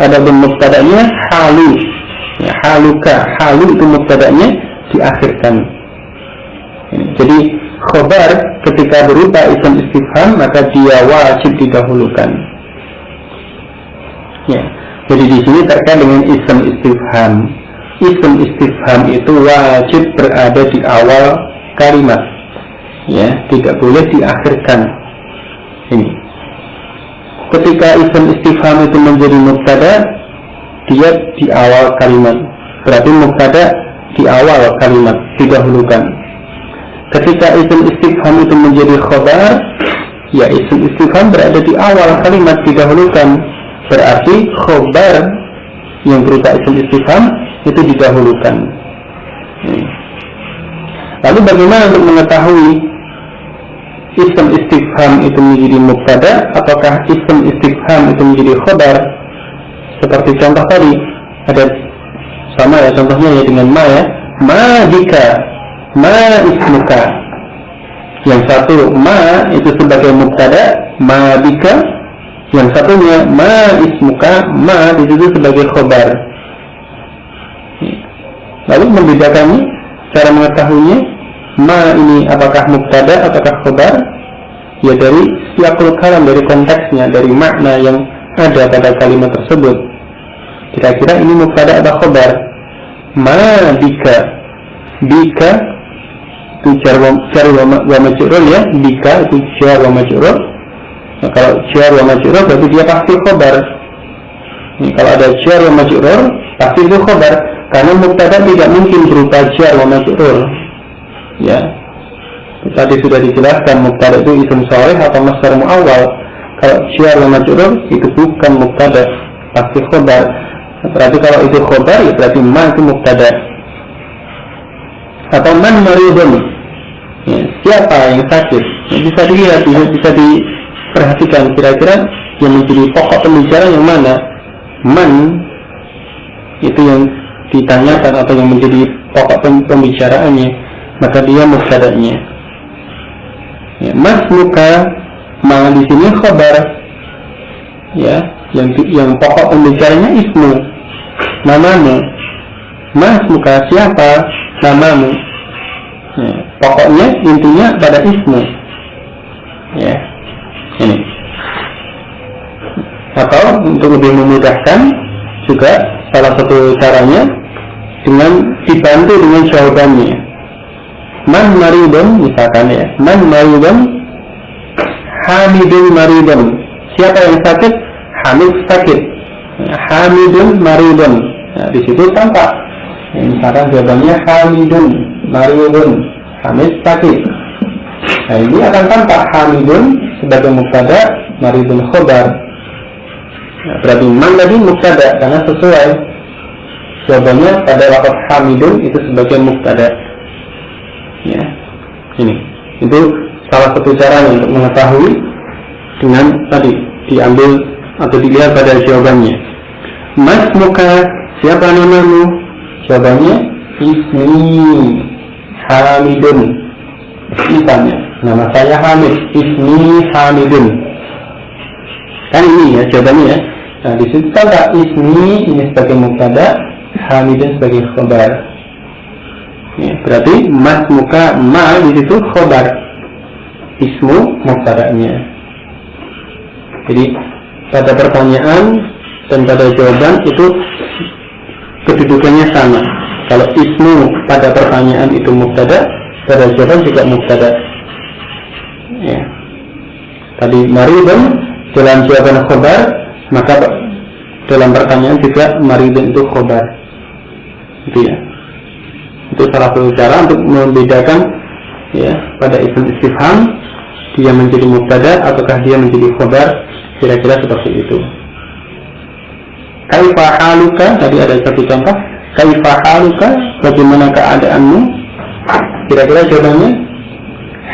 Adapun mubtada'nya halu. Ya, haluka, halu itu mubtada'nya diakhirkan. Jadi khabar ketika berupa ism istifham, maka dia wajib didahulukan. Ya, jadi di sini terkait dengan ism istifham. Ism istifham itu wajib berada di awal kalimat, ya, tidak boleh diakhirkan. Ini ketika ism istifham itu menjadi mubtada, dia di awal kalimat, berarti mubtada di awal kalimat, didahulukan. Ketika ism istifham itu menjadi khabar, ya ism istifham berada di awal kalimat, didahulukan, berarti khabar yang berupa ism istifham itu didahulukan. Lalu bagaimana untuk mengetahui ism istifham itu menjadi mubtada ataukah ism istifham itu menjadi khabar? Seperti contoh tadi, ada sama ya contohnya ya dengan ma ya. Ma bika, ma ismuka. Yang satu ma itu sebagai mubtada, ma bika. Yang satunya ma ismuka, ma itu sebagai khabar. Lalu membedakannya, cara mengetahuinya, ma ini apakah mubtada ataukah khabar? Ya dari siyaqul kalam, dari konteksnya, dari makna yang ada pada kalimat tersebut. Kira-kira ini mubtada atau khabar? Ma bika, bika itu jar wa majrur ya, bika itu jar wa majrur. Nah, kalau jar wa majrur berarti dia pasti khabar. Ini kalau ada jar wa majrur pasti itu khabar, karena mubtada tidak mungkin berupa jar wa majrur. Ya, tadi sudah dijelaskan mubtada itu ism sharih atau masdar muawwal. Kalau jar wa majrur itu bukan mubtada, pasti khabar. Berarti kalau itu khabar ya berarti ma itu mubtada. Atau man maridun, ya, siapa yang sakit? Ya, bisa dilihat, bisa diperhatikan kira-kira yang menjadi pokok pembicaraan yang mana. Man itu yang ditanyakan atau yang menjadi pokok pembicaraannya, maka dia mubtada'nya. Ya, mas muka, ma di sini khabar. Ya, yang pokok pembicaranya ismu, namamu. Mas muka siapa? Namamu. Ya, pokoknya intinya pada ismu. Ya, ini. Atau untuk lebih memudahkan juga salah satu caranya dengan dibantu dengan jawabannya. Man maridun misalkan ya, man maridun, Hamidun maridun. Siapa yang sakit? Hamid sakit. Hamidun maridun. Nah, di situ tampak. Misalkan jawabannya Hamidun maridun, Hamid sakit. Nah, ini akan tampak hamidun sebagai mubtada, maridun khobar. Nah, berarti man tadi mubtada karena sesuai jawabannya pada lafaz hamidun itu sebagai mubtada. Ya, ini itu salah satu caranya untuk mengetahui dengan tadi diambil atau dilihat pada jawabannya. Mas muka, siapa namamu? Jawabannya ismi Hamidun. Misalnya, nama saya Hamid, ismi Hamidun. Kan ini ya jawabannya ya. Nah, di situ ada ismi ini sebagai mubtada, Hamidun sebagai khobar. Ya, berarti mas muka ma di situ khobar, ismu mubtadanya. Jadi pada pertanyaan dan pada jawaban itu kedudukannya sama. Kalau ismu pada pertanyaan itu mubtada, pada jawaban juga mubtada. Ya. Tadi maridun dalam jawaban khobar, maka dalam pertanyaan juga maridun itu khobar. Itu ya. Itu salah satu cara untuk membedakan ya pada isim istifham dia menjadi mubtada ataukah dia menjadi khobar, kira-kira seperti itu. Kaifa haluka, tadi ada satu contoh. Kaifa haluka, bagaimana keadaanmu? Kira-kira jawabannya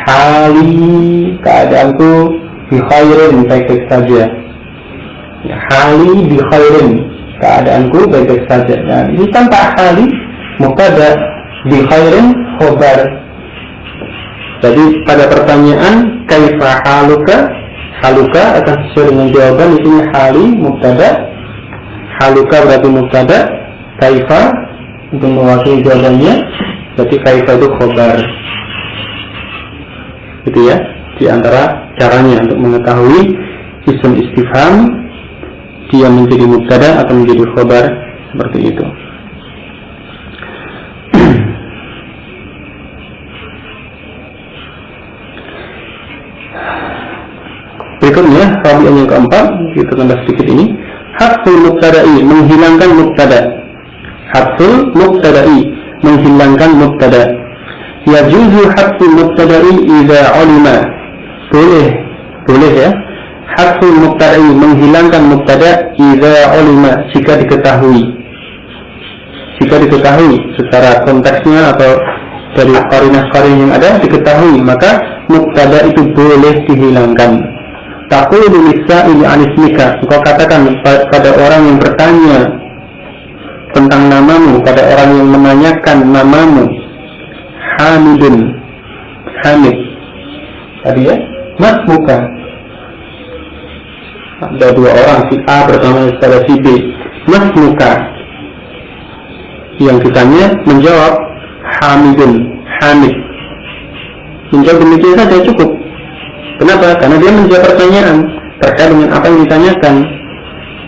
hali, keadaanku bi khairin, baik-baik saja. Ya, hali bi khairin, keadaanku baik-baik saja. Nah, ini tanpa hali mubtada, bi khairin khobar. Jadi pada pertanyaan kaifa haluka, haluka akan sesuai dengan jawaban di sini hali mubtada, haluka berarti mubtada, kaifa untuk mewakili jawabannya, berarti kaifa itu khobar. Itu ya, di antara caranya untuk mengetahui isim istifham dia menjadi mubtada atau menjadi khobar seperti itu. Berikutnya, rabi'an yang keempat, kita tambah sedikit ini. Hadful mubtada'i, menghilangkan mubtada. Hadful mubtada'i, menghilangkan mubtada. Yajuzu hadful mubtada'i idza ulima. Boleh ya. Hadful mubtada'i, menghilangkan mubtada idza ulima, jika diketahui. Jika diketahui secara konteksnya atau dari qarinah-qarinah yang ada diketahui, maka mubtada itu boleh dihilangkan. Taqulu lisa'ili an ismika, engkau katakan pada orang yang bertanya tentang namamu, pada orang yang menanyakan namamu, Hamidun, Hamid. Tadi ya, mas muka. Ada dua orang, si A bertanya kepada si B, mas muka. Yang ditanya menjawab Hamidun, Hamid. Menjawab demikian saja cukup. Kenapa? Karena dia menjawab pertanyaan terkait dengan apa yang ditanyakan.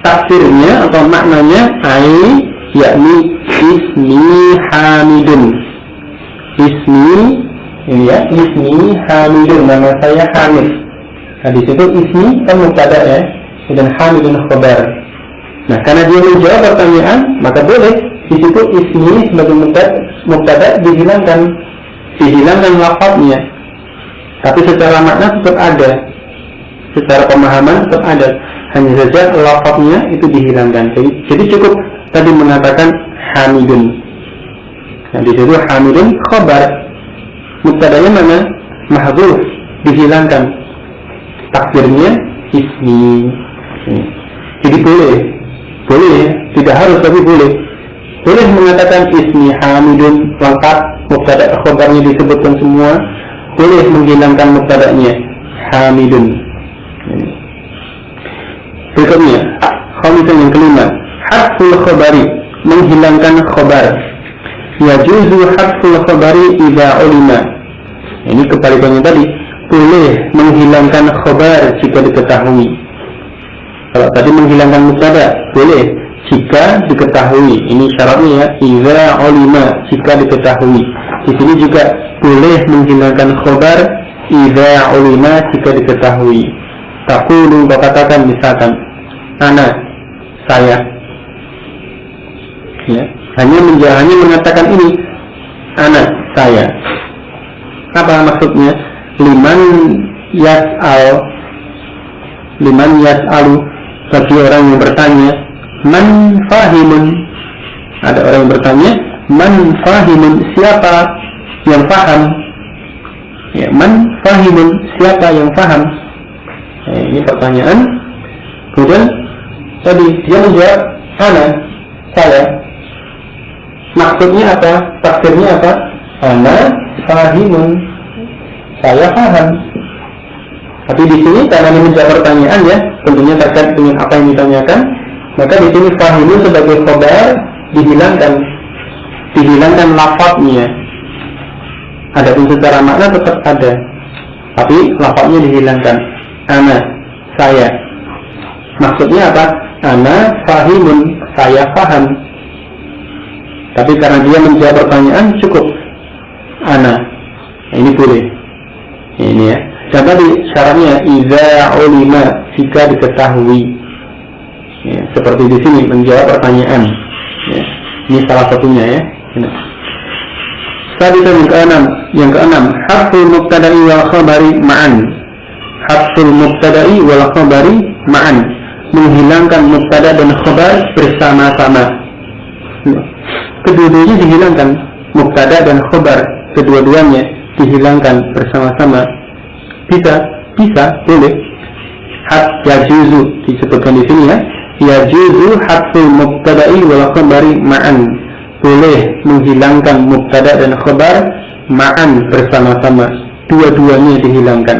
Tafsirnya atau maknanya yakni ismi Hamidun. Ismi, ini ya, ismi Hamidun, nama saya Hamid. Nah, di situ ismi kan mubtada ya, dan Hamidun khobar. Nah, karena dia menjawab pertanyaan, maka boleh di situ ismi sebagai mubtada dihilangkan lafaznya. Tapi secara makna tetap ada, secara pemahaman tetap ada, hanya saja lafaznya itu dihilangkan. Jadi cukup tadi mengatakan Hamidun. Nah, di situ Hamidun khobar, mubtadanya mana? Mahdhuf, dihilangkan. Takdirnya ismi. Jadi boleh, tidak harus tapi boleh. Boleh mengatakan ismi Hamidun lengkap, mubtada khobarnya disebutkan semua. Boleh menghilangkan mubtadanya Hamidun. Berikutnya, khamisan yang kelima, hadful khobari, menghilangkan khobar. Yajuzu hadful khobari idza ulima. Ini kebalikannya tadi, boleh menghilangkan khobar jika diketahui. Kalau tadi menghilangkan mubtada, boleh jika diketahui. Ini syaratnya ya, idza ulima, jika diketahui. Di sini juga boleh menghilangkan khobar idza ulima, jika diketahui. Taqulu, katakan misalkan ana, saya. Ya, hanya mengatakan ini ana, saya. Apa maksudnya? Liman yas'alu, bagi orang yang bertanya, man fahimun. Ada orang yang bertanya, man fahimun, siapa yang faham? Ya, man fahimun, siapa yang faham? Ini pertanyaan. Kemudian tadi dia menjawab, ana, saya. Maksudnya apa? Takdirnya apa? Ana fahimun, saya paham. Tapi di sini karena ini menjawab pertanyaan ya, tentunya terkait dengan apa yang ditanyakan, maka di sini fahimun sebagai khabar dihilangkan lafadznya. Adapun secara makna tetap ada, tapi lafadznya dihilangkan. Ana, saya. Maksudnya apa? Ana fahimun, saya paham. Tapi karena dia menjawab pertanyaan cukup ana. Ini boleh. Ini ya. Dan tadi syaratnya idza ulima, jika diketahui. Ya, seperti di sini menjawab pertanyaan. Ya. Ini salah satunya ya. Yang keenam, harful mubtada'i wal khabari ma'an. Harful mubtada'i wal khabari ma'an, menghilangkan mubtada dan khabar bersama-sama. Kedua-duanya dihilangkan, mubtada dan khabar, kedua-duanya dihilangkan bersama-sama. Bisa, boleh. Yajuzu disebutkan di sini ya. Yajuzu harful mubtada'i wal khabari ma'an, boleh menghilangkan mubtada dan khabar ma'an bersama-sama, dua-duanya dihilangkan.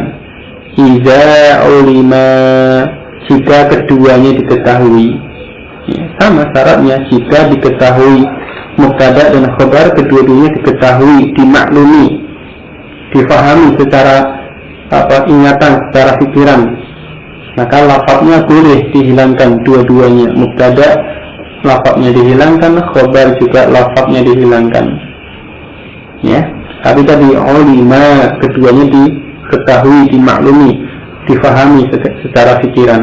Iza ulima, jika keduanya diketahui. Ya, sama syaratnya, jika diketahui mubtada dan khabar kedua-duanya diketahui, dimaklumi, difahami secara ingatan, secara pikiran, maka lafadznya boleh dihilangkan dua-duanya. Mubtada lafadznya dihilangkan, khabar juga lafadznya dihilangkan. Ya, tapi tadi ulima keduanya diketahui, dimaklumi, difahami secara pikiran.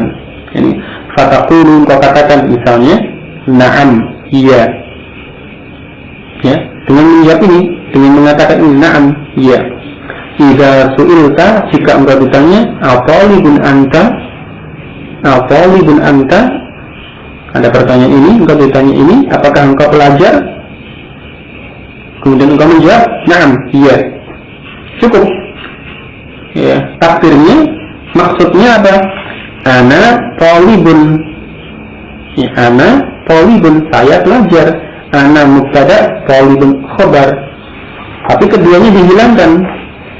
Ini fataqulu, kau katakan misalnya na'am, iya. Ya, dengan menjawab ini, dengan mengatakan ini na'am, iya. Idza su'ilta, jika engkau ditanya, atalibun anta, ada pertanyaan ini, engkau ditanya ini, apakah engkau pelajar? Kemudian engkau menjawab, na'am, iya. Cukup. Ya, takdirnya, maksudnya apa? Ana talibun. Ya, ana talibun, saya pelajar. Ana mubtada, talibun khabar. Tapi keduanya dihilangkan.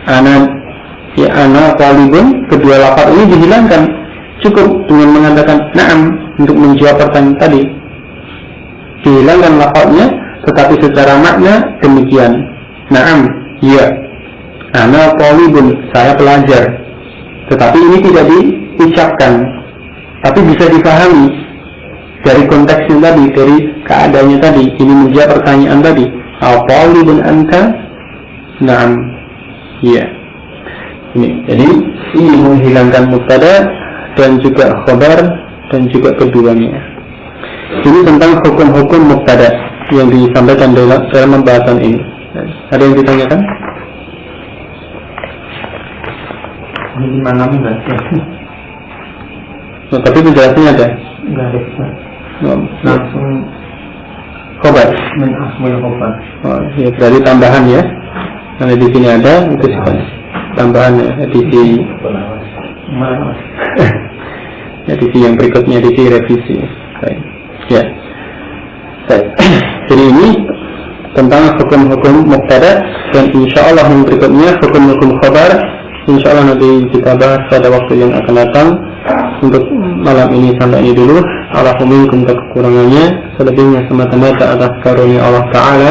Ana talibun, kedua lafaz ini dihilangkan. Cukup dengan mengatakan na'am untuk menjawab pertanyaan tadi. Dihilangkan lafaznya, tetapi secara makna demikian. Na'am, iya. Ana talibun, saya pelajar. Tetapi ini tidak diucapkan, tapi bisa dipahami dari konteksnya tadi, dari keadaannya tadi. Ini menjawab pertanyaan tadi. Talibun anta? Na'am, iya. Ini, jadi ini menghilangkan mubtada dan juga khabar dan juga keduanya. Ini tentang hukum-hukum mubtada yang disampaikan dalam pembahasan ini. Ada yang ditanyakan? Ini mana enggak sih? Oh, tapi penjelasannya ada? Enggak ada. Langsung khabar. Min asmul khabar. Oh, ya, berarti tambahan ya. Karena di sini ada itu tambahan ya, edisi. Edisi yang berikutnya, edisi revisi. Baik. Ya. Baik. Jadi ini tentang hukum-hukum mubtada, dan insyaallah yang berikutnya hukum-hukum khabar. Insyaallah nanti kita bahas pada waktu yang akan datang. Untuk malam ini sampai ini dulu. Alhamdulillah untuk kekurangannya, selebihnya semata-mata atas karunia Allah Ta'ala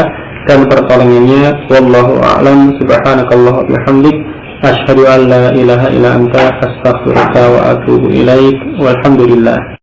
dan pertolongannya. Wallahu a'lam. Subhanakallah wa bihamdik, asyhadu an la ilaha illa anta, astaghfiruka wa atubu ilaik. Walhamdulillah.